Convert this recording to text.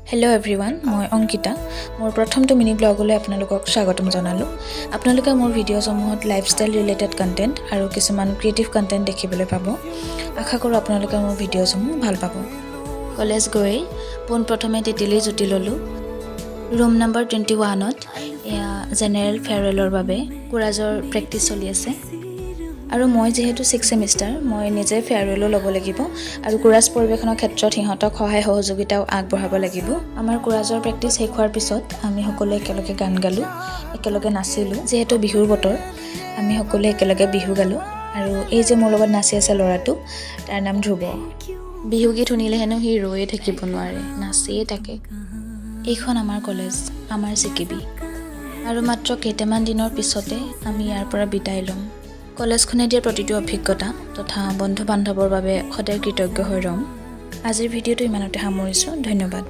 Hello' everyone, মই অংকিতা। মোৰ প্ৰথমটো মিনি ব্লগলৈ আপোনালোকক স্বাগতম জনালোঁ। আপোনালোকে মোৰ ভিডিঅ'সমূহত লাইফষ্টাইল ৰিলেটেড কণ্টেণ্ট আৰু কিছুমান ক্ৰিয়েটিভ কণ্টেণ্ট দেখিবলৈ পাব। আশা কৰোঁ আপোনালোকে মোৰ ভিডিঅ'সমূহ ভাল পাব। কলেজ গৈ পোনপ্ৰথমে তেতেলী জুতি ল'লোঁ। ৰুম নম্বৰ 21ত এয়া জেনেৰেল ফেয়াৰৱেলৰ বাবে কোৰাজৰ প্ৰেক্টিচ চলি আছে। আৰু মই যিহেতু 6th ছেমিষ্টাৰ, মই নিজে ফেয়াৰৱেলো ল'ব লাগিব আৰু কোৰাজ পৰিৱেশনৰ ক্ষেত্ৰত সিহঁতক সহায় সহযোগিতাও আগবঢ়াব লাগিব। আমাৰ কোৰাজৰ প্ৰেক্টিচ শেষ হোৱাৰ পিছত আমি সকলোৱে একেলগে গান গালোঁ, একেলগে নাচিলোঁ। যিহেতু বিহুৰ বতৰ, আমি সকলোৱে একেলগে বিহু গালোঁ। আৰু এই যে মোৰ লগত নাচি আছে ল'ৰাটো, তাৰ নাম ধ্ৰুৱ। বিহুগীত শুনিলে হেনো সি ৰৈয়ে থাকিব নোৱাৰে, নাচিয়ে থাকে। এইখন আমাৰ কলেজ, আমাৰ চিকিবি। আৰু মাত্ৰ কেইটামান দিনৰ পিছতে আমি ইয়াৰ পৰা বিদায় ল'ম। কলেজখনে দিয়া প্ৰতিটো অভিজ্ঞতা তথা বন্ধু বান্ধৱৰ বাবে সদায় কৃতজ্ঞ হৈ ৰ'ম। আজিৰ ভিডিঅ'টো ইমানতে সামৰিছোঁ। ধন্যবাদ।